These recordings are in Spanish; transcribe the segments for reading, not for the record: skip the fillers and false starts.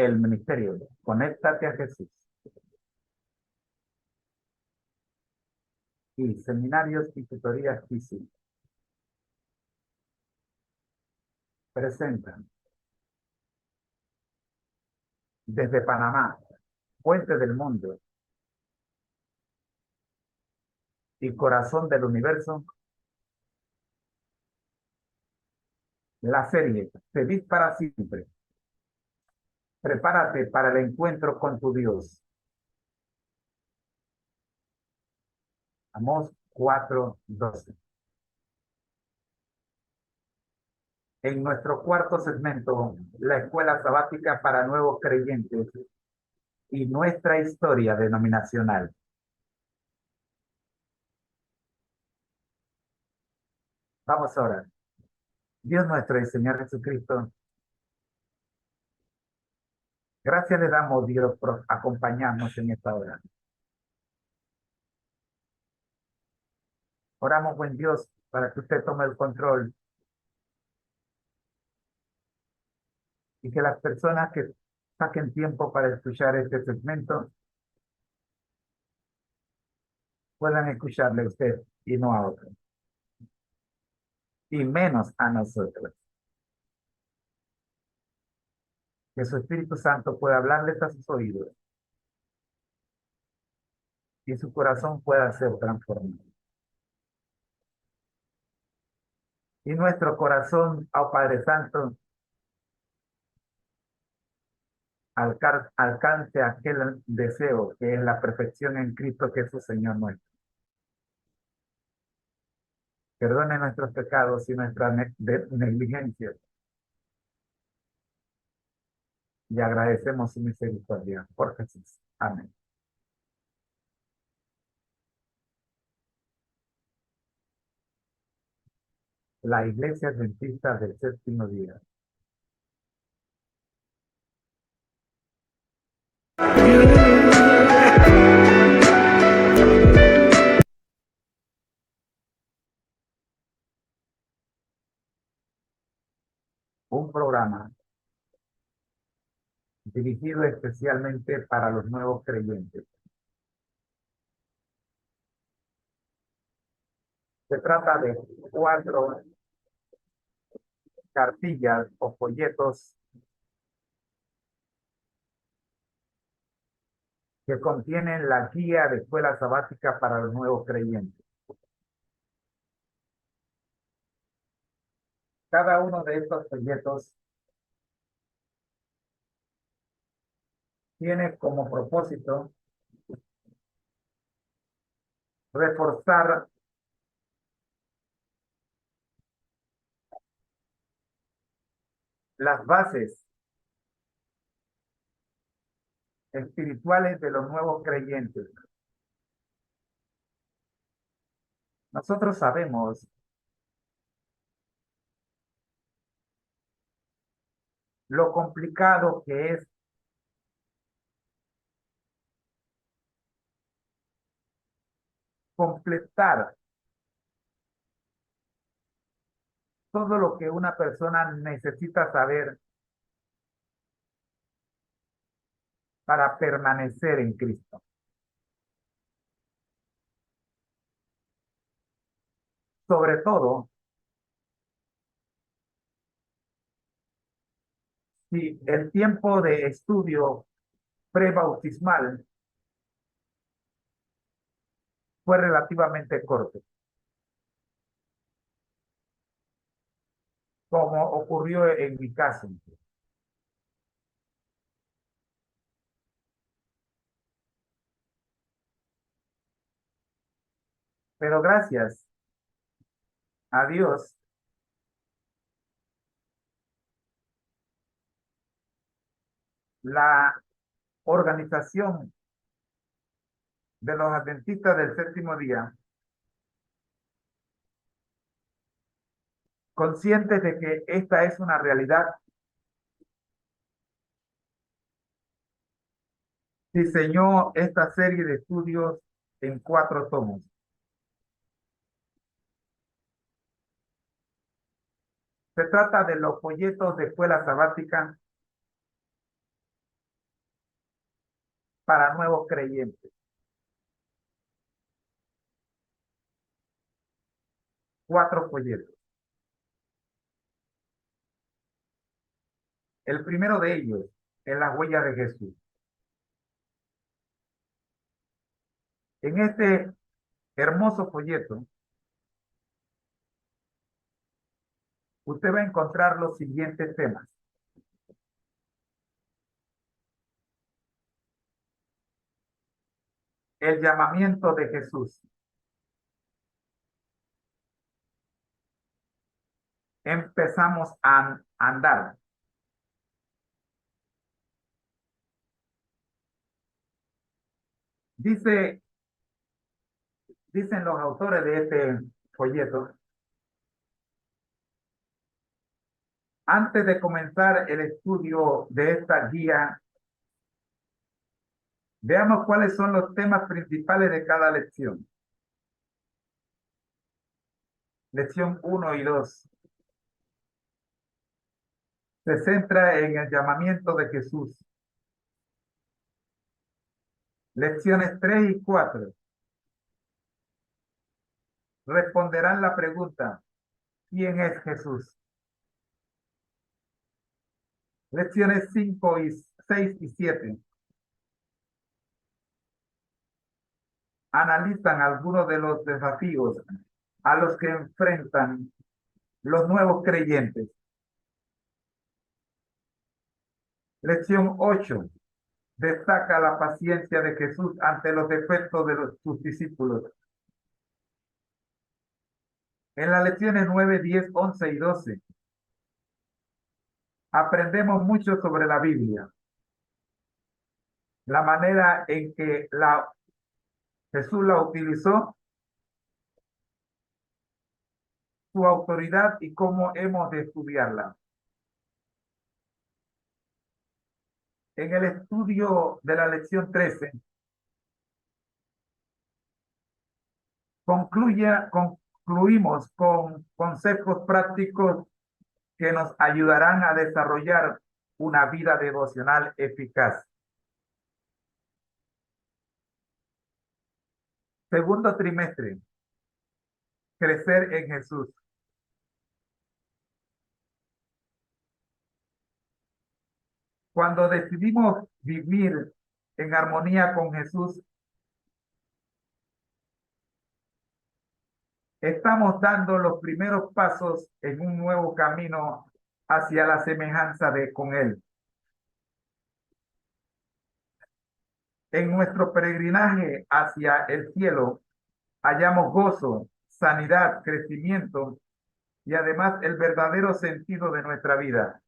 el ministerio. Conéctate a Jesús. Y seminarios y tutorías físicas presentan desde Panamá, Puente del Mundo y Corazón del Universo, la serie Feliz para siempre. Prepárate para el encuentro con tu Dios. Amós 4:12. En nuestro cuarto segmento, la escuela sabática para nuevos creyentes y nuestra historia denominacional. Vamos a orar. Dios nuestro y Señor Jesucristo, gracias le damos, Dios, por acompañarnos en esta hora. Oramos, buen Dios, para que usted tome el control y que las personas que saquen tiempo para escuchar este segmento puedan escucharle a usted y no a otros, y menos a nosotros. Que su Espíritu Santo pueda hablarles a sus oídos y su corazón pueda ser transformado. Y nuestro corazón, oh Padre Santo, alcance aquel deseo que es la perfección en Cristo Jesús, Señor nuestro. Perdone nuestros pecados y nuestra negligencia. Y agradecemos su misericordia por Jesús. Amén. La Iglesia Adventista del Séptimo Día. Un programa dirigido especialmente para los nuevos creyentes. Se trata de 4 cartillas o folletos que contienen la guía de escuela sabática para los nuevos creyentes. Cada uno de estos folletos tiene como propósito reforzar las bases espirituales de los nuevos creyentes. Nosotros sabemos lo complicado que es completar todo lo que una persona necesita saber para permanecer en Cristo. Sobre todo, si el tiempo de estudio prebautismal fue relativamente corto, como ocurrió en mi caso. Pero gracias a Dios, la organización de los adventistas del séptimo día, conscientes de que esta es una realidad, diseñó esta serie de estudios en 4 tomos. Se trata de los folletos de escuela sabática para nuevos creyentes. 4 folletos. El primero de ellos es la huella de Jesús. En este hermoso folleto, usted va a encontrar los siguientes temas. El llamamiento de Jesús. Empezamos a andar. Dicen los autores de este folleto, antes de comenzar el estudio de esta guía, veamos cuáles son los temas principales de cada lección. Lección 1 y 2 se centra en el llamamiento de Jesús. Lecciones 3 y 4 responderán la pregunta, ¿quién es Jesús? Lecciones 5 y 6 y 7 analizan algunos de los desafíos a los que enfrentan los nuevos creyentes. Lección 8 destaca la paciencia de Jesús ante los defectos de sus discípulos. En las lecciones 9, 10, 11 y 12 aprendemos mucho sobre la Biblia, la manera en que Jesús la utilizó, su autoridad y cómo hemos de estudiarla. En el estudio de la lección 13, concluimos con conceptos prácticos que nos ayudarán a desarrollar una vida devocional eficaz. Segundo trimestre, crecer en Jesús. Cuando decidimos vivir en armonía con Jesús, estamos dando los primeros pasos en un nuevo camino hacia la semejanza con Él. En nuestro peregrinaje hacia el cielo, hallamos gozo, sanidad, crecimiento y además el verdadero sentido de nuestra vida.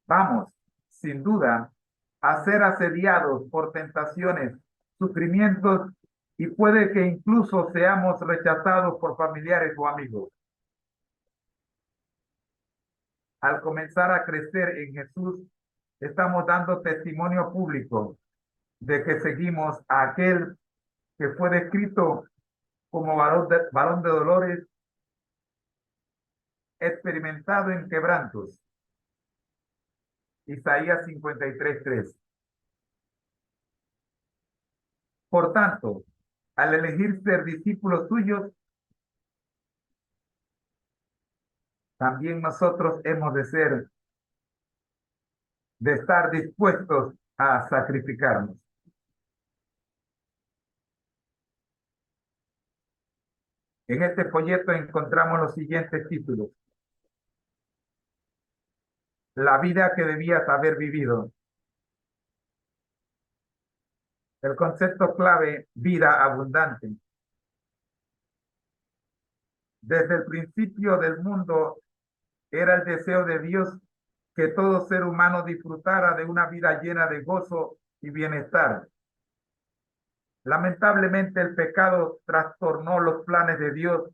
Vamos, sin duda, a ser asediados por tentaciones, sufrimientos y puede que incluso seamos rechazados por familiares o amigos. Al comenzar a crecer en Jesús, estamos dando testimonio público de que seguimos a aquel que fue descrito como varón de dolores, experimentado en quebrantos. Isaías 53:3. Por tanto, al elegir ser discípulos suyos, también nosotros hemos de estar dispuestos a sacrificarnos. En este folleto encontramos los siguientes títulos. La vida que debías haber vivido. El concepto clave, vida abundante. Desde el principio del mundo era el deseo de Dios que todo ser humano disfrutara de una vida llena de gozo y bienestar. Lamentablemente el pecado trastornó los planes de Dios,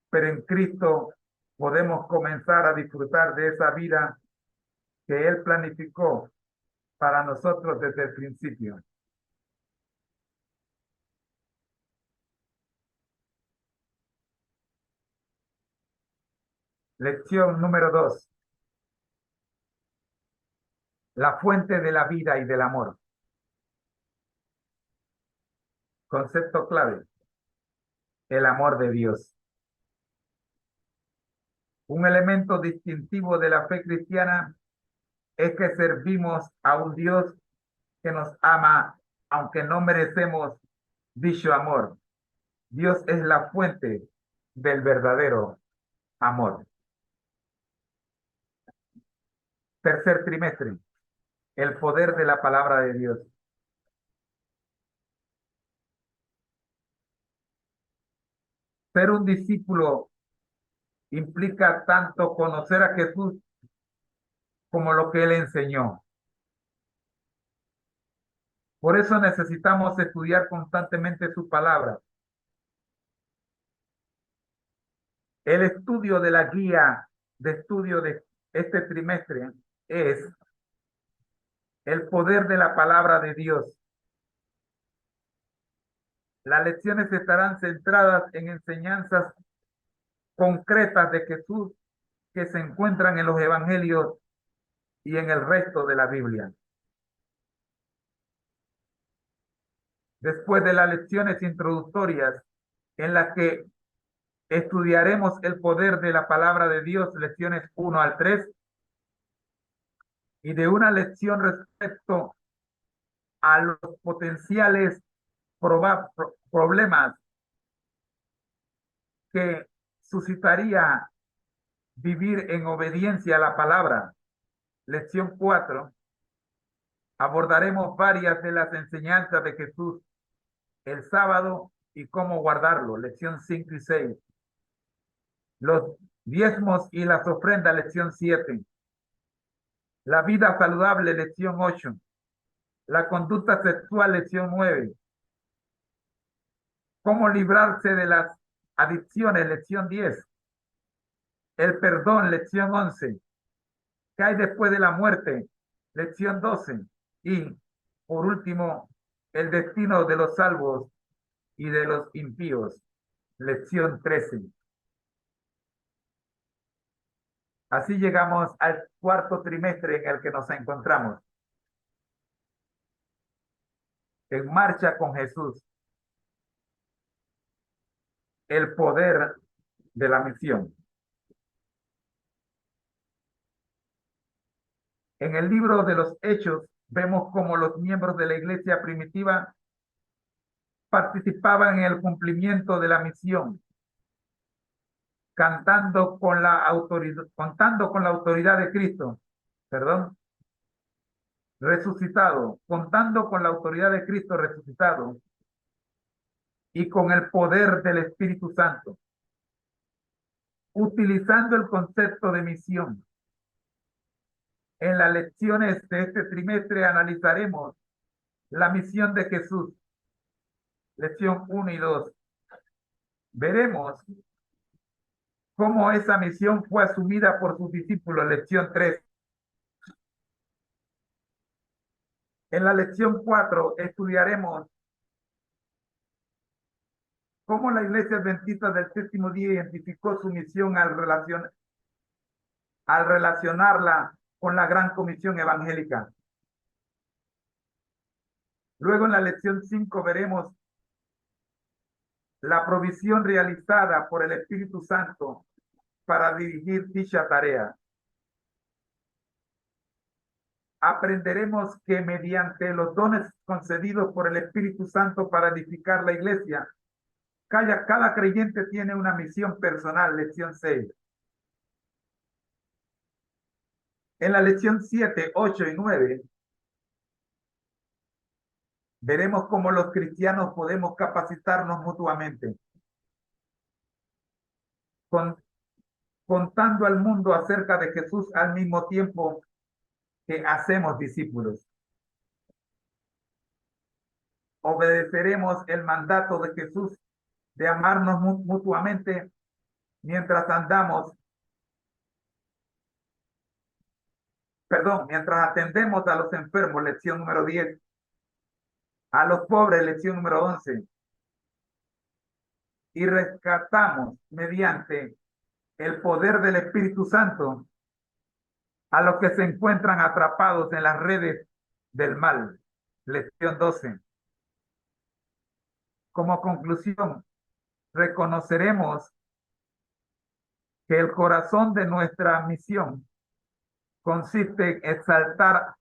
pero en Cristo podemos comenzar a disfrutar de esa vida que Él planificó para nosotros desde el principio. Lección número 2. la fuente de la vida y del amor. Concepto clave, el amor de Dios. Un elemento distintivo de la fe cristiana es que servimos a un Dios que nos ama, aunque no merecemos dicho amor. Dios es la fuente del verdadero amor. Tercer trimestre, el poder de la palabra de Dios. Ser un discípulo implica tanto conocer a Jesús como lo que él enseñó. Por eso necesitamos estudiar constantemente su palabra. El estudio de la guía de estudio de este trimestre es el poder de la palabra de Dios. Las lecciones estarán centradas en enseñanzas concretas de Jesús que se encuentran en los evangelios y en el resto de la Biblia. Después de las lecciones introductorias en las que estudiaremos el poder de la palabra de Dios, lecciones 1 al 3, y de una lección respecto a los potenciales problemas que suscitaría vivir en obediencia a la palabra. Lección 4, abordaremos varias de las enseñanzas de Jesús el sábado y cómo guardarlo. Lección 5 y 6. Los diezmos y las ofrendas, lección 7. La vida saludable, lección 8. La conducta sexual, lección 9. Cómo librarse de las adicciones, lección 10. El perdón, lección 11. ¿Qué hay después de la muerte? Lección 12. Y, por último, el destino de los salvos y de los impíos. Lección 13. Así llegamos al cuarto trimestre en el que nos encontramos. En marcha con Jesús. El poder de la misión. En el libro de los Hechos vemos cómo los miembros de la iglesia primitiva participaban en el cumplimiento de la misión, contando con la autoridad de Cristo, perdón, resucitado, contando con la autoridad de Cristo resucitado y con el poder del Espíritu Santo, utilizando el concepto de misión. En las lecciones de este trimestre analizaremos la misión de Jesús, lección 1 y 2. Veremos cómo esa misión fue asumida por sus discípulos, lección 3. En la lección 4 estudiaremos cómo la Iglesia Adventista del Séptimo Día identificó su misión al relacionarla con la gran comisión evangélica. Luego en la lección 5 veremos la provisión realizada por el Espíritu Santo para dirigir dicha tarea. Aprenderemos que mediante los dones concedidos por el Espíritu Santo para edificar la iglesia, cada creyente tiene una misión personal, lección 6. En la lección 7, 8 y 9, veremos cómo los cristianos podemos capacitarnos mutuamente, contando al mundo acerca de Jesús al mismo tiempo que hacemos discípulos. Obedeceremos el mandato de Jesús de amarnos mutuamente mientras mientras atendemos a los enfermos, lección número 10, a los pobres, lección número 11, y rescatamos mediante el poder del Espíritu Santo a los que se encuentran atrapados en las redes del mal. Lección 12. Como conclusión, reconoceremos que el corazón de nuestra misión consiste en exaltar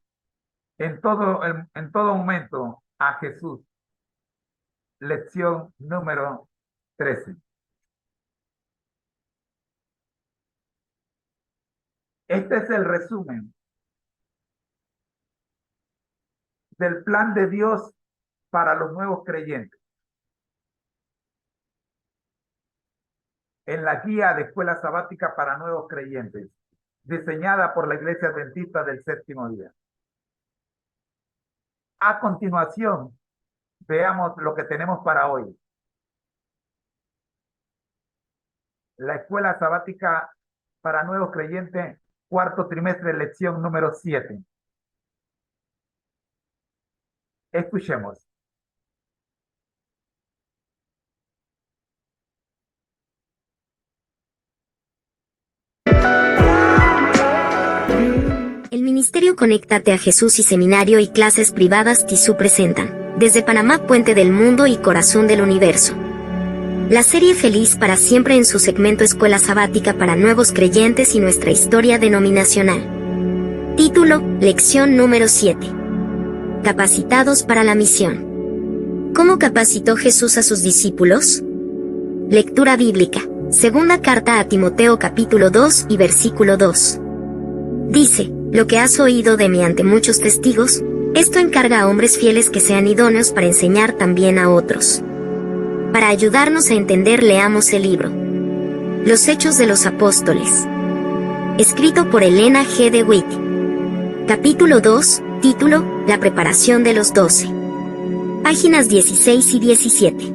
en todo momento a Jesús. Lección número 13. Este es el resumen del plan de Dios para los nuevos creyentes. En la guía de escuela sabática para nuevos creyentes, diseñada por la Iglesia Adventista del Séptimo Día. A continuación, veamos lo que tenemos para hoy. La escuela sabática para nuevos creyentes, cuarto trimestre, lección número 7. Escuchemos. El Ministerio Conéctate a Jesús y Seminario y Clases Privadas TISU presentan, desde Panamá, Puente del Mundo y Corazón del Universo, la serie Feliz para Siempre en su segmento Escuela Sabática para Nuevos Creyentes y Nuestra Historia Denominacional. Título, Lección número 7. Capacitados para la misión. ¿Cómo capacitó Jesús a sus discípulos? Lectura bíblica. Segunda carta a Timoteo capítulo 2 y versículo 2. Dice, lo que has oído de mí ante muchos testigos, esto encarga a hombres fieles que sean idóneos para enseñar también a otros. Para ayudarnos a entender, leamos el libro Los Hechos de los Apóstoles, escrito por Elena G. DeWitt. Capítulo 2, título, La preparación de los 12. Páginas 16 y 17.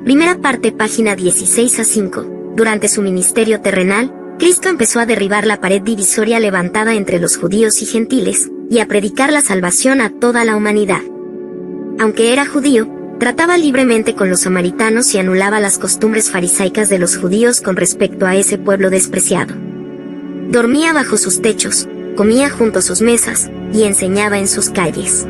Primera parte, página 16 a 5. Durante su ministerio terrenal, Cristo empezó a derribar la pared divisoria levantada entre los judíos y gentiles, y a predicar la salvación a toda la humanidad. Aunque era judío, trataba libremente con los samaritanos y anulaba las costumbres farisaicas de los judíos con respecto a ese pueblo despreciado. Dormía bajo sus techos, comía junto a sus mesas, y enseñaba en sus calles.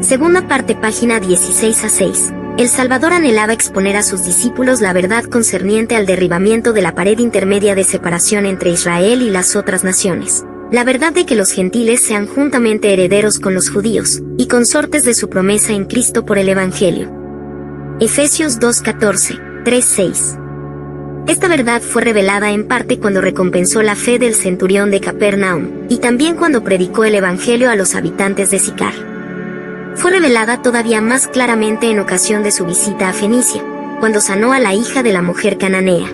Segunda parte, página 16 a 6. El Salvador anhelaba exponer a sus discípulos la verdad concerniente al derribamiento de la pared intermedia de separación entre Israel y las otras naciones. La verdad de que los gentiles sean juntamente herederos con los judíos, y consortes de su promesa en Cristo por el Evangelio. Efesios 2:14, 3:6. Esta verdad fue revelada en parte cuando recompensó la fe del centurión de Capernaum, y también cuando predicó el Evangelio a los habitantes de Sicar. Fue revelada todavía más claramente en ocasión de su visita a Fenicia, cuando sanó a la hija de la mujer cananea.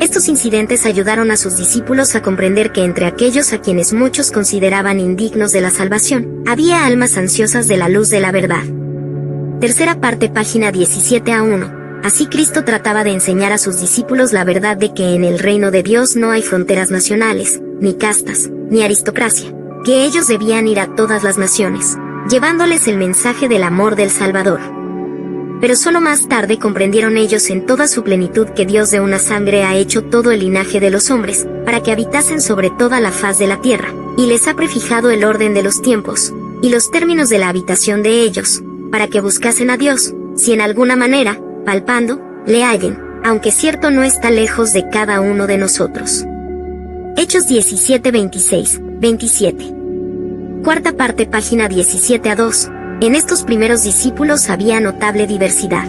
Estos incidentes ayudaron a sus discípulos a comprender que entre aquellos a quienes muchos consideraban indignos de la salvación, había almas ansiosas de la luz de la verdad. Tercera parte, página 17 a 1. Así Cristo trataba de enseñar a sus discípulos la verdad de que en el reino de Dios no hay fronteras nacionales, ni castas, ni aristocracia, que ellos debían ir a todas las naciones, llevándoles el mensaje del amor del Salvador. Pero solo más tarde comprendieron ellos en toda su plenitud que Dios de una sangre ha hecho todo el linaje de los hombres, para que habitasen sobre toda la faz de la tierra, y les ha prefijado el orden de los tiempos, y los términos de la habitación de ellos, para que buscasen a Dios, si en alguna manera, palpando, le hallen, aunque cierto no está lejos de cada uno de nosotros. Hechos 17, 26, 27. Cuarta parte, página 17 a 2. En estos primeros discípulos había notable diversidad.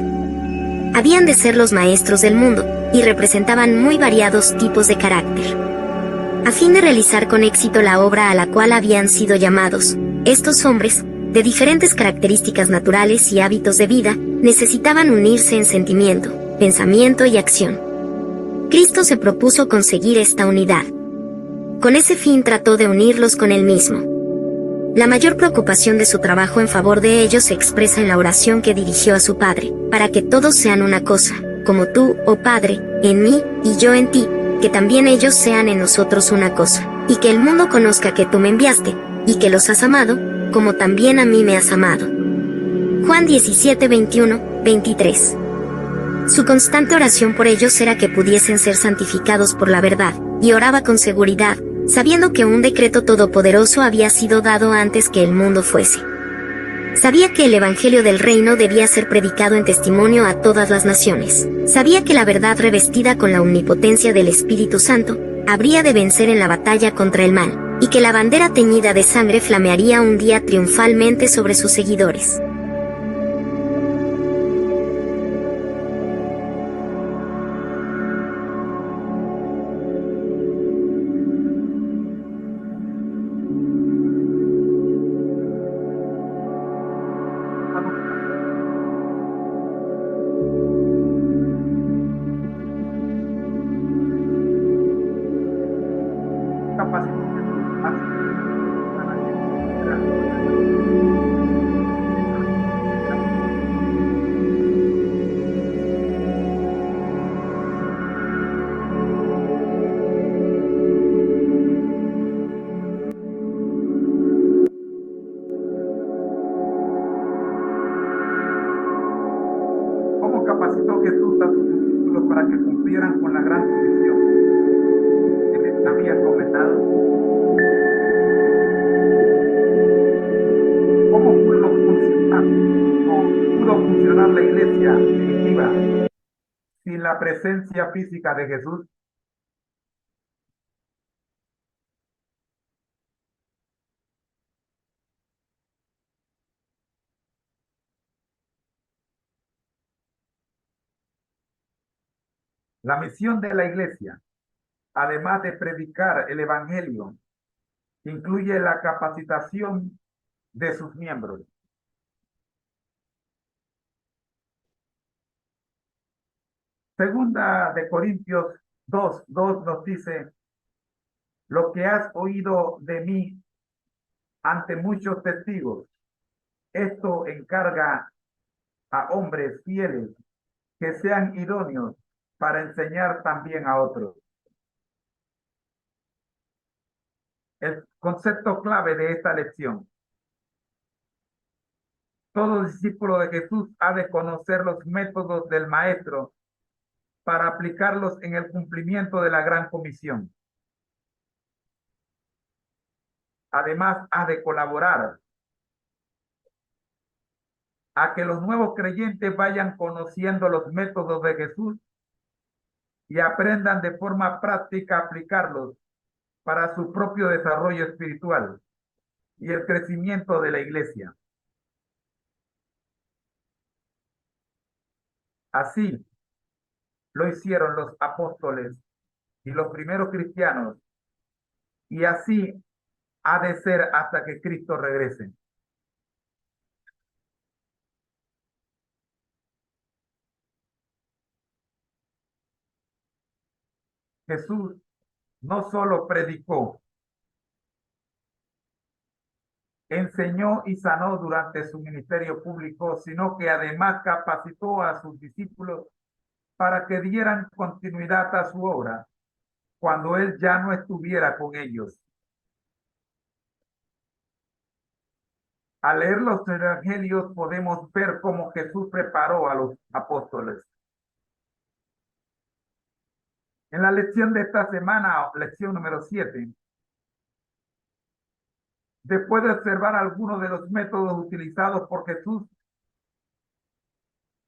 Habían de ser los maestros del mundo, y representaban muy variados tipos de carácter. A fin de realizar con éxito la obra a la cual habían sido llamados, estos hombres, de diferentes características naturales y hábitos de vida, necesitaban unirse en sentimiento, pensamiento y acción. Cristo se propuso conseguir esta unidad. Con ese fin trató de unirlos con él mismo. La mayor preocupación de su trabajo en favor de ellos se expresa en la oración que dirigió a su Padre, para que todos sean una cosa, como tú, oh Padre, en mí, y yo en ti, que también ellos sean en nosotros una cosa, y que el mundo conozca que tú me enviaste, y que los has amado, como también a mí me has amado. Juan 17, 21, 23. Su constante oración por ellos era que pudiesen ser santificados por la verdad, y oraba con seguridad, sabiendo que un decreto todopoderoso había sido dado antes que el mundo fuese. Sabía que el Evangelio del Reino debía ser predicado en testimonio a todas las naciones. Sabía que la verdad revestida con la omnipotencia del Espíritu Santo habría de vencer en la batalla contra el mal, y que la bandera teñida de sangre flamearía un día triunfalmente sobre sus seguidores. ¿Cómo capacitó Jesús a sus discípulos para que cumplieran con la gran comisión que les había encomendado? ¿Cómo pudo funcionar la iglesia primitiva sin la presencia física de Jesús? La misión de la iglesia, además de predicar el evangelio, incluye la capacitación de sus miembros. Segunda de Corintios 2:2 nos dice: lo que has oído de mí ante muchos testigos, esto encarga a hombres fieles que sean idóneos para enseñar también a otros. El concepto clave de esta lección: todo discípulo de Jesús ha de conocer los métodos del Maestro para aplicarlos en el cumplimiento de la gran comisión. Además, ha de colaborar a que los nuevos creyentes vayan conociendo los métodos de Jesús y aprendan de forma práctica a aplicarlos para su propio desarrollo espiritual y el crecimiento de la iglesia. Así lo hicieron los apóstoles y los primeros cristianos, y así ha de ser hasta que Cristo regrese. Jesús no solo predicó, enseñó y sanó durante su ministerio público, sino que además capacitó a sus discípulos para que dieran continuidad a su obra cuando él ya no estuviera con ellos. Al leer los evangelios podemos ver cómo Jesús preparó a los apóstoles. En la lección de esta semana, lección número 7, después de observar algunos de los métodos utilizados por Jesús,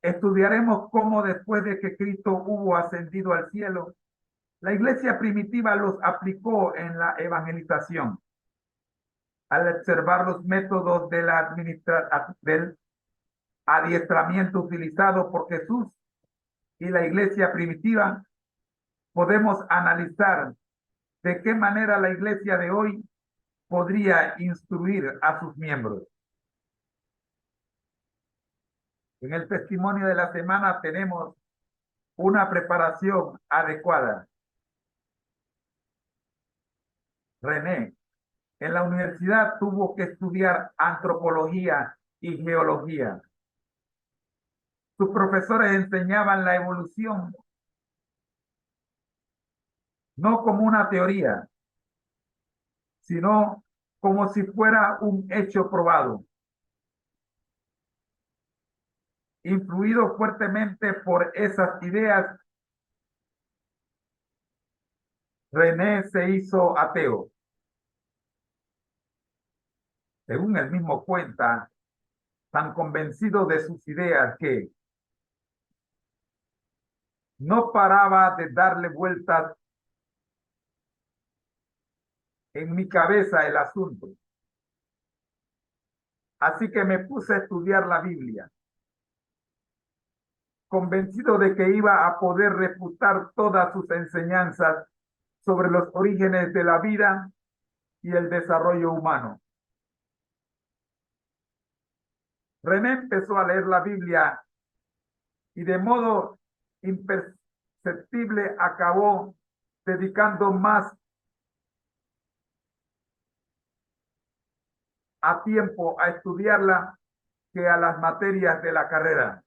estudiaremos cómo después de que Cristo hubo ascendido al cielo, la iglesia primitiva los aplicó en la evangelización. Al observar los métodos del adiestramiento utilizado por Jesús y la iglesia primitiva, podemos analizar de qué manera la iglesia de hoy podría instruir a sus miembros. En el testimonio de la semana tenemos una preparación adecuada. René, en la universidad tuvo que estudiar antropología y geología. Sus profesores enseñaban la evolución no como una teoría, sino como si fuera un hecho probado. Influido fuertemente por esas ideas, René se hizo ateo. Según él mismo cuenta, tan convencido de sus ideas que no paraba de darle vueltas en mi cabeza el asunto. Así que me puse a estudiar la Biblia, convencido de que iba a poder refutar todas sus enseñanzas sobre los orígenes de la vida y el desarrollo humano. René empezó a leer la Biblia y de modo imperceptible acabó dedicando más a tiempo a estudiarla que a las materias de la carrera.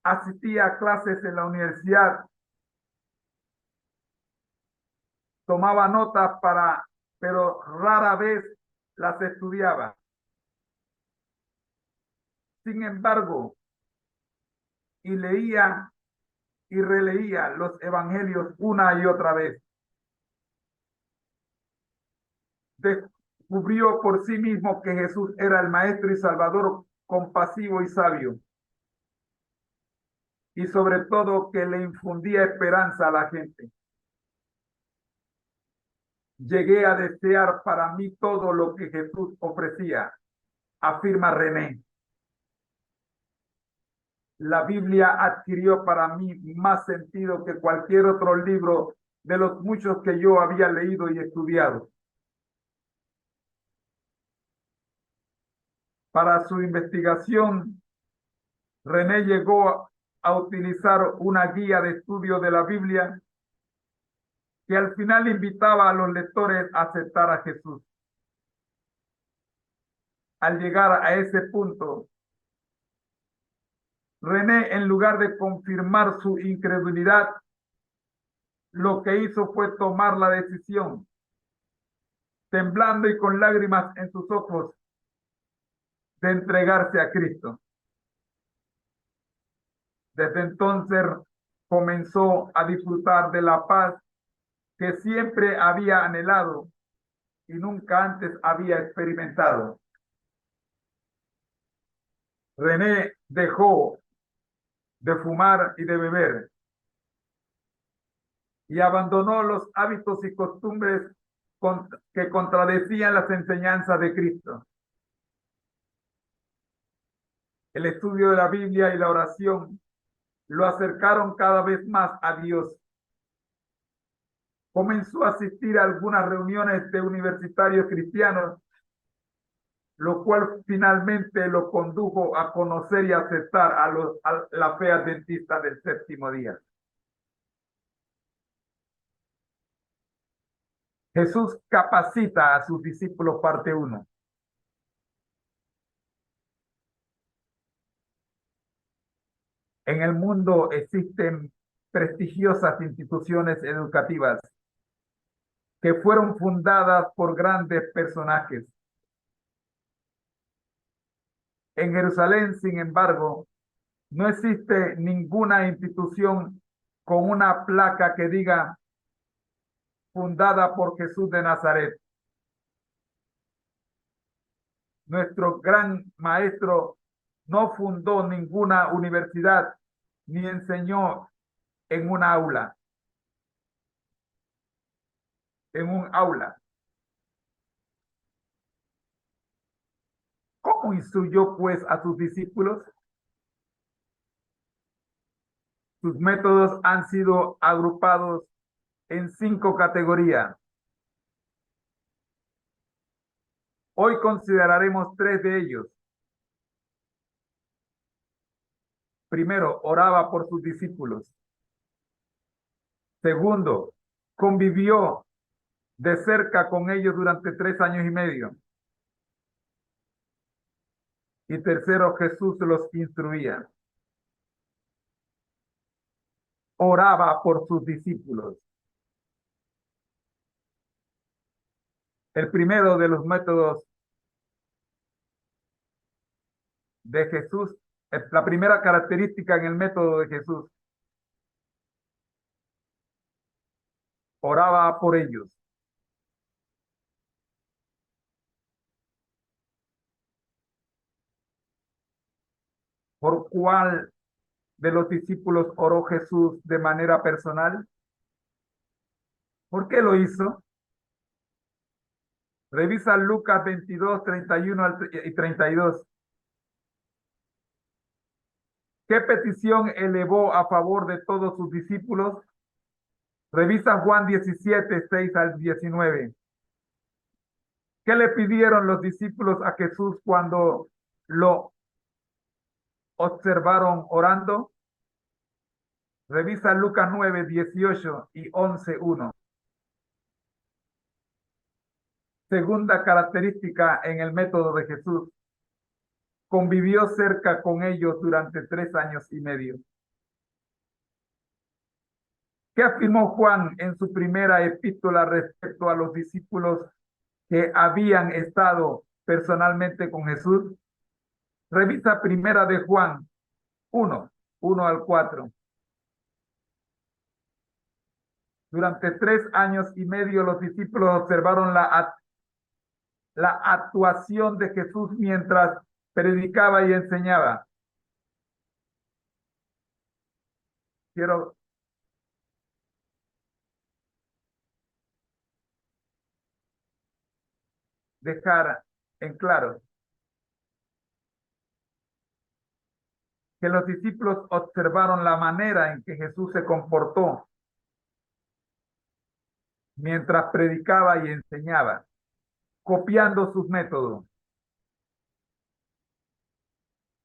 Asistía a clases en la universidad, tomaba notas pero rara vez las estudiaba. Sin embargo, y leía y releía los evangelios una y otra vez. Descubrió por sí mismo que Jesús era el Maestro y Salvador compasivo y sabio, y sobre todo que le infundía esperanza a la gente. Llegué a desear para mí todo lo que Jesús ofrecía, afirma René. La Biblia adquirió para mí más sentido que cualquier otro libro de los muchos que yo había leído y estudiado. Para su investigación, René llegó a utilizar una guía de estudio de la Biblia que al final invitaba a los lectores a aceptar a Jesús. Al llegar a ese punto, René, en lugar de confirmar su incredulidad, lo que hizo fue tomar la decisión, temblando y con lágrimas en sus ojos, de entregarse a Cristo. Desde entonces comenzó a disfrutar de la paz que siempre había anhelado y nunca antes había experimentado. René dejó de fumar y de beber y abandonó los hábitos y costumbres que contradecían las enseñanzas de Cristo. El estudio de la Biblia y la oración lo acercaron cada vez más a Dios. Comenzó a asistir a algunas reuniones de universitarios cristianos, lo cual finalmente lo condujo a conocer y aceptar a la fe adventista del séptimo día. Jesús capacita a sus discípulos, parte 1. En el mundo existen prestigiosas instituciones educativas que fueron fundadas por grandes personajes. En Jerusalén, sin embargo, no existe ninguna institución con una placa que diga fundada por Jesús de Nazaret. Nuestro gran maestro no fundó ninguna universidad ni enseñó en un aula. ¿Cómo instruyó pues a sus discípulos? Sus métodos han sido agrupados en 5 categorías. Hoy consideraremos 3 de ellos. Primero, oraba por sus discípulos. Segundo, convivió de cerca con ellos durante 3 años y medio. Y tercero, Jesús los instruía. Oraba por sus discípulos. El primero de los métodos de Jesús, la primera característica en el método de Jesús, oraba por ellos. ¿Por cuál de los discípulos oró Jesús de manera personal? ¿Por qué lo hizo? Revisa Lucas 22, 31 y 32. ¿Qué petición elevó a favor de todos sus discípulos? Revisa Juan 17, 6 al 19. ¿Qué le pidieron los discípulos a Jesús cuando lo observaron orando? Revisa Lucas 9, 18 y 11, 1. Segunda característica en el método de Jesús. Convivió cerca con ellos durante 3 años y medio. ¿Qué afirmó Juan en su primera epístola respecto a los discípulos que habían estado personalmente con Jesús? Revisa primera de Juan 1, 1 al 4. Durante 3 años y medio los discípulos observaron la actuación de Jesús mientras predicaba y enseñaba. Quiero dejar en claro que los discípulos observaron la manera en que Jesús se comportó mientras predicaba y enseñaba, copiando sus métodos.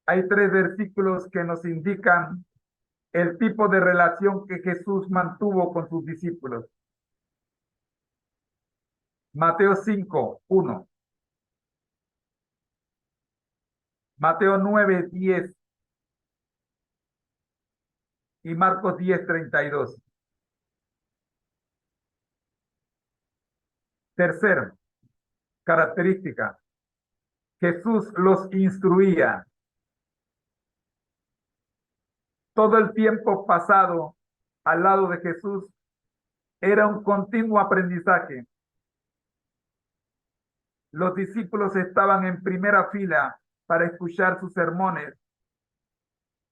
Hay 3 versículos que nos indican el tipo de relación que Jesús mantuvo con sus discípulos. Mateo 5, 1. Mateo 9, 10. Y Marcos 10, 32. Tercero, característica. Jesús los instruía. Todo el tiempo pasado al lado de Jesús era un continuo aprendizaje. Los discípulos estaban en primera fila para escuchar sus sermones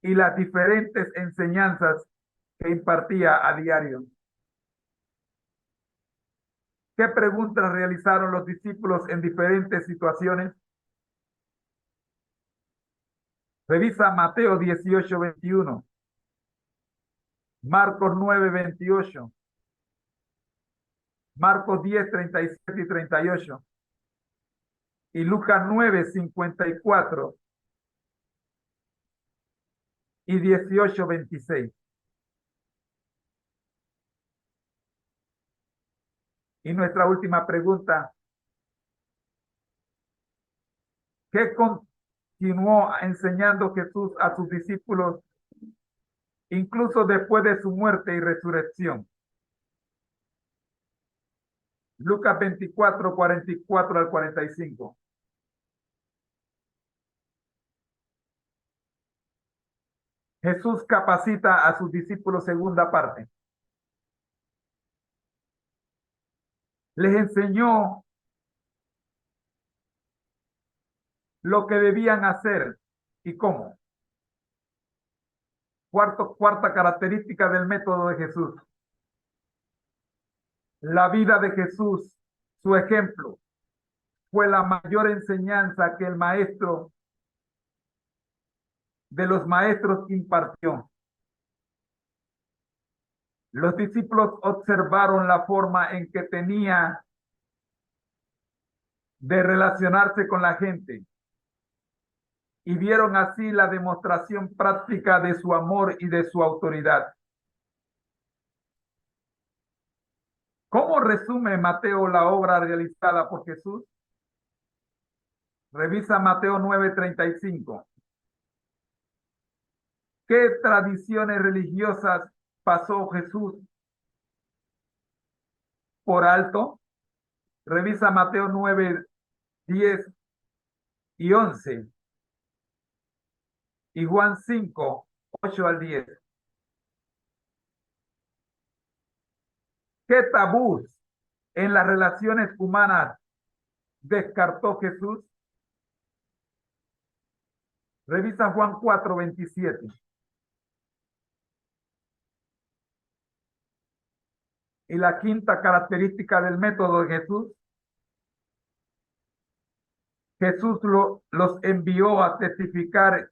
y las diferentes enseñanzas que impartía a diario. ¿Qué preguntas realizaron los discípulos en diferentes situaciones? Revisa Mateo 18, 21, Marcos 9, 28, Marcos 10, 37 y 38, y Lucas 9, 54 y 18, 26. Y nuestra última pregunta, ¿qué continuó enseñando Jesús a sus discípulos incluso después de su muerte y resurrección? Lucas 24, 44 al 45. Jesús capacita a sus discípulos, segunda parte. Les enseñó lo que debían hacer y cómo. Cuarta característica del método de Jesús. La vida de Jesús, su ejemplo, fue la mayor enseñanza que el maestro de los maestros impartió. Los discípulos observaron la forma en que tenía de relacionarse con la gente y vieron así la demostración práctica de su amor y de su autoridad. ¿Cómo resume Mateo la obra realizada por Jesús? Revisa Mateo 9:35. ¿Qué tradiciones religiosas pasó Jesús por alto? Revisa Mateo 9, 10 y 11. Y Juan 5, 8 al 10. ¿Qué tabús en las relaciones humanas descartó Jesús? Revisa Juan 4:27. Y la quinta característica del método de Jesús, Jesús los envió a testificar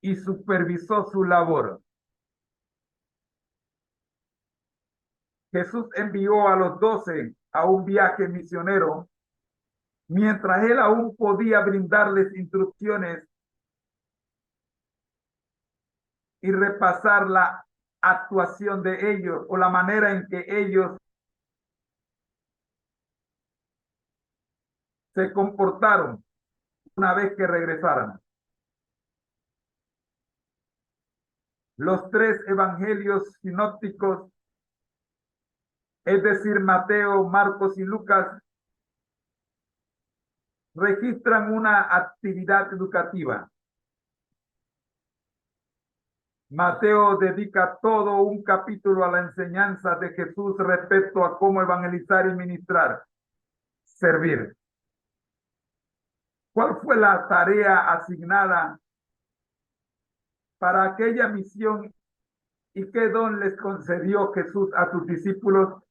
y supervisó su labor. Jesús envió a los 12 a un viaje misionero, mientras él aún podía brindarles instrucciones y repasar la actuación de ellos o la manera en que ellos se comportaron una vez que regresaran. Los 3 evangelios sinópticos, es decir, Mateo, Marcos y Lucas, registran una actividad educativa. Mateo dedica todo un capítulo a la enseñanza de Jesús respecto a cómo evangelizar y ministrar, servir. ¿Cuál fue la tarea asignada para aquella misión y qué don les concedió Jesús a sus discípulos?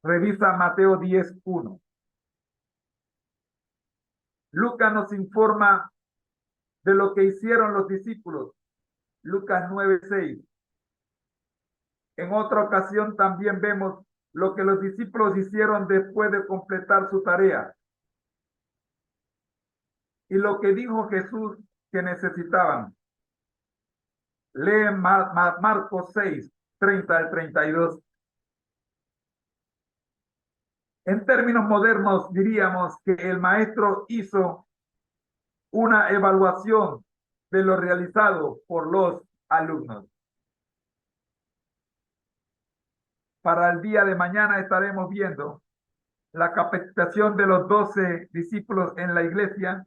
Revisa Mateo 10:1. Lucas nos informa de lo que hicieron los discípulos. Lucas 9:6. En otra ocasión también vemos lo que los discípulos hicieron después de completar su tarea. Y lo que dijo Jesús que necesitaban. Lee Marcos 6:30-32. En términos modernos diríamos que el maestro hizo una evaluación de lo realizado por los alumnos. Para el día de mañana estaremos viendo la capacitación de los 12 discípulos en la iglesia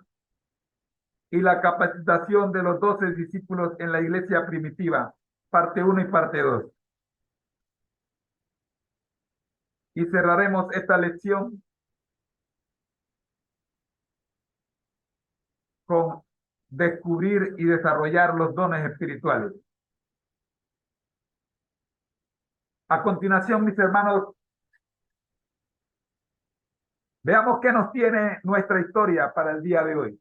y la capacitación de los 12 discípulos en la iglesia primitiva, parte 1 y parte 2. Y cerraremos esta lección con descubrir y desarrollar los dones espirituales. A continuación, mis hermanos, veamos qué nos tiene nuestra historia para el día de hoy.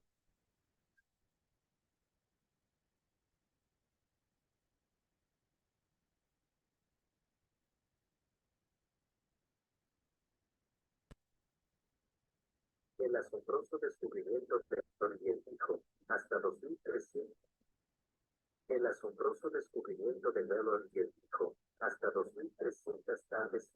El asombroso descubrimiento de Melor y el Hijo, hasta 2300. El asombroso descubrimiento de Melor y el Hijo, hasta 2300 tardes.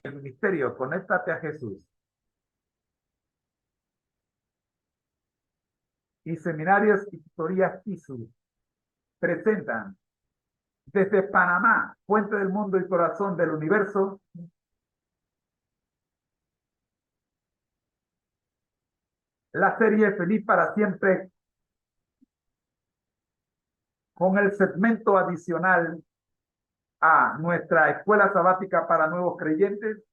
El ministerio, conéctate a Jesús. Y seminarios y tutorías TISU presentan desde Panamá, fuente del mundo y corazón del universo, la serie Feliz para Siempre, con el segmento adicional a nuestra escuela sabática para nuevos creyentes,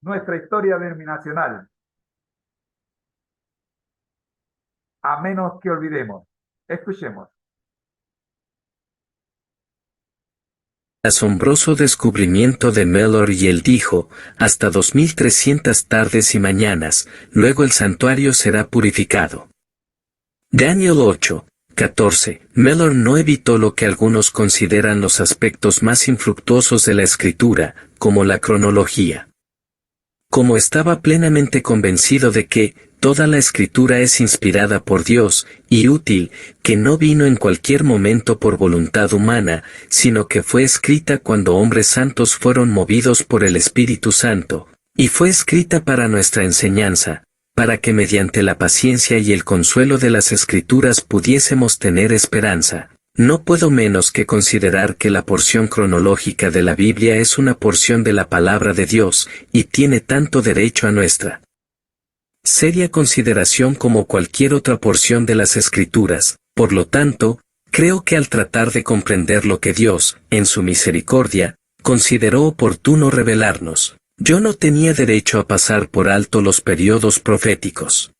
nuestra historia denominacional. A menos que olvidemos. Escuchemos. Asombroso descubrimiento de Melor y el dijo, hasta 2300 tardes y mañanas, luego el santuario será purificado. Daniel 8:14. Melor no evitó lo que algunos consideran los aspectos más infructuosos de la escritura, como la cronología. Como estaba plenamente convencido de que toda la escritura es inspirada por Dios y útil, que no vino en cualquier momento por voluntad humana, sino que fue escrita cuando hombres santos fueron movidos por el Espíritu Santo, y fue escrita para nuestra enseñanza, para que mediante la paciencia y el consuelo de las Escrituras pudiésemos tener esperanza. No puedo menos que considerar que la porción cronológica de la Biblia es una porción de la palabra de Dios, y tiene tanto derecho a nuestra seria consideración como cualquier otra porción de las Escrituras. Por lo tanto, creo que al tratar de comprender lo que Dios, en su misericordia, consideró oportuno revelarnos, yo no tenía derecho a pasar por alto los periodos proféticos.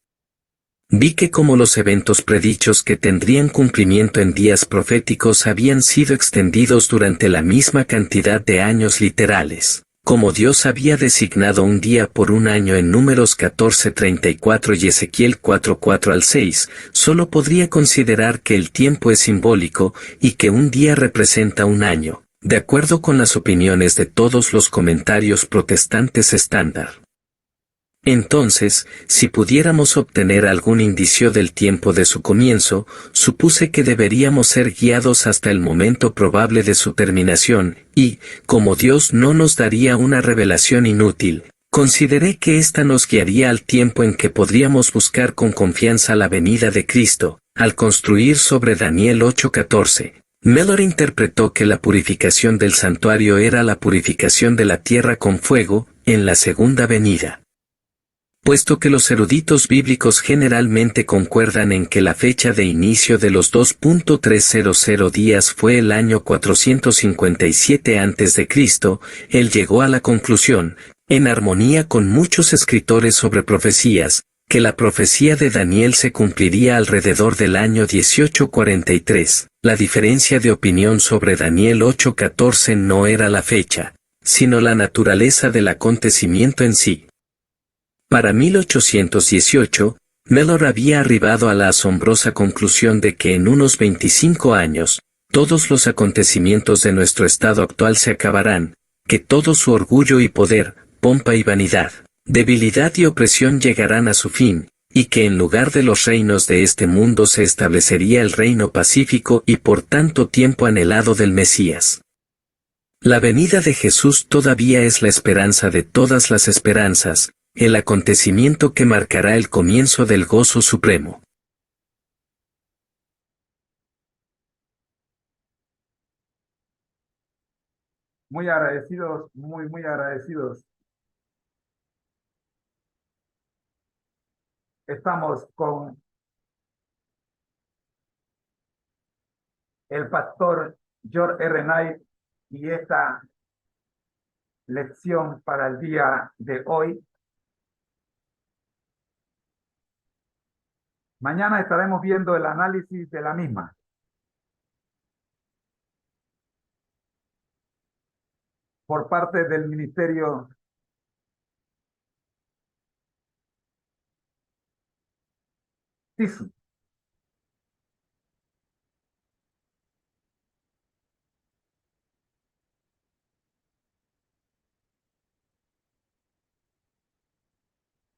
Vi que como los eventos predichos que tendrían cumplimiento en días proféticos habían sido extendidos durante la misma cantidad de años literales, como Dios había designado un día por un año en Números 14:34 y Ezequiel 4:4 al 6, solo podría considerar que el tiempo es simbólico y que un día representa un año, de acuerdo con las opiniones de todos los comentarios protestantes estándar. Entonces, si pudiéramos obtener algún indicio del tiempo de su comienzo, supuse que deberíamos ser guiados hasta el momento probable de su terminación, y, como Dios no nos daría una revelación inútil, consideré que ésta nos guiaría al tiempo en que podríamos buscar con confianza la venida de Cristo, al construir sobre Daniel 8:14. Mellor interpretó que la purificación del santuario era la purificación de la tierra con fuego, en la segunda venida. Puesto que los eruditos bíblicos generalmente concuerdan en que la fecha de inicio de los 2.300 días fue el año 457 a.C., él llegó a la conclusión, en armonía con muchos escritores sobre profecías, que la profecía de Daniel se cumpliría alrededor del año 1843. La diferencia de opinión sobre Daniel 8:14 no era la fecha, sino la naturaleza del acontecimiento en sí. Para 1818, Mellor había arribado a la asombrosa conclusión de que en unos 25 años, todos los acontecimientos de nuestro estado actual se acabarán, que todo su orgullo y poder, pompa y vanidad, debilidad y opresión llegarán a su fin, y que en lugar de los reinos de este mundo se establecería el reino pacífico y por tanto tiempo anhelado del Mesías. La venida de Jesús todavía es la esperanza de todas las esperanzas, el acontecimiento que marcará el comienzo del gozo supremo. Muy agradecidos, muy agradecidos. Estamos con el pastor George R. Knight y esta lección para el día de hoy. Mañana estaremos viendo el análisis de la misma. Por parte del Ministerio TISU.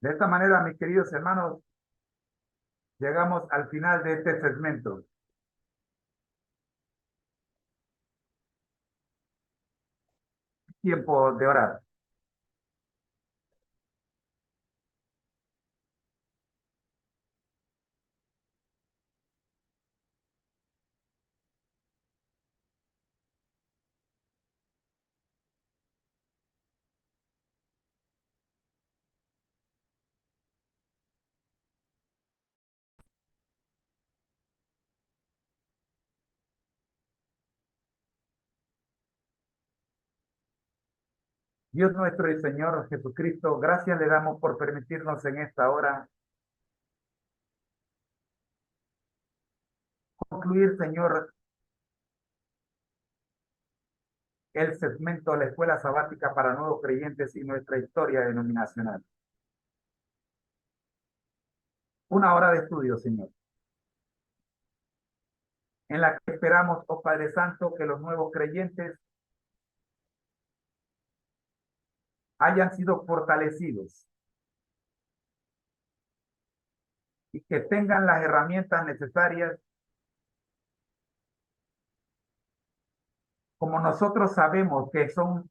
De esta manera, mis queridos hermanos, llegamos al final de este segmento. Tiempo de orar. Dios nuestro y Señor Jesucristo, gracias le damos por permitirnos en esta hora concluir, Señor, el segmento de la escuela sabática para nuevos creyentes y nuestra historia denominacional. Una hora de estudio, Señor, en la que esperamos, oh Padre Santo, que los nuevos creyentes hayan sido fortalecidos y que tengan las herramientas necesarias, como nosotros sabemos que son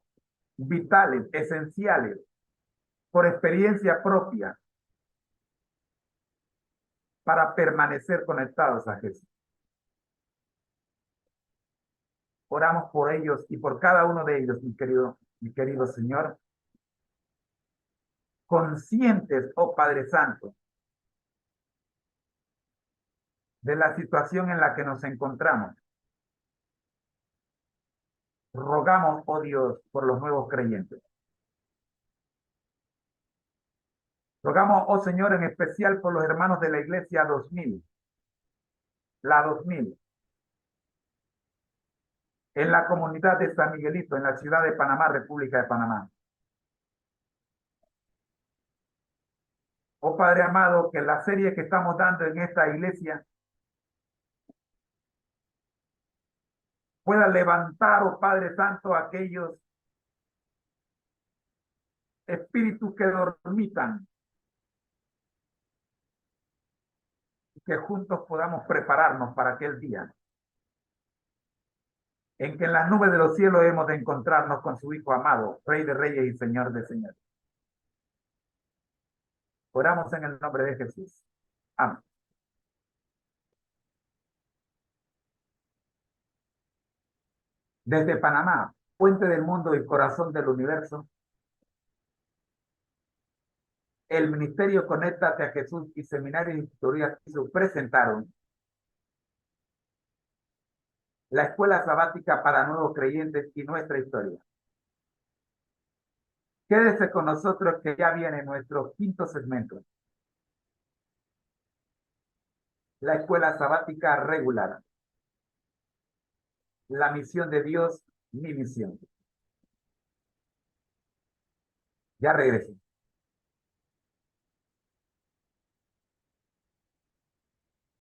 vitales, esenciales, por experiencia propia, para permanecer conectados a Jesús. Oramos por ellos y por cada uno de ellos, mi querido Señor, conscientes, oh Padre Santo, de la situación en la que nos encontramos. Rogamos, oh Dios, por los nuevos creyentes. Rogamos, oh Señor, en especial por los hermanos de la Iglesia 2000, la 2000, en la comunidad de San Miguelito, en la ciudad de Panamá, República de Panamá. Oh Padre amado, que la serie que estamos dando en esta iglesia pueda levantar, oh Padre Santo, aquellos espíritus que dormitan y que juntos podamos prepararnos para aquel día en que en las nubes de los cielos hemos de encontrarnos con su Hijo amado, Rey de Reyes y Señor de Señores. Oramos en el nombre de Jesús. Amén. Desde Panamá, puente del mundo y corazón del universo, el Ministerio Conéctate a Jesús y Seminario de Instructoría presentaron la Escuela Sabática para Nuevos Creyentes y nuestra historia. Quédese con nosotros que ya viene nuestro quinto segmento. La Escuela Sabática Regular. La misión de Dios, mi misión. Ya regreso.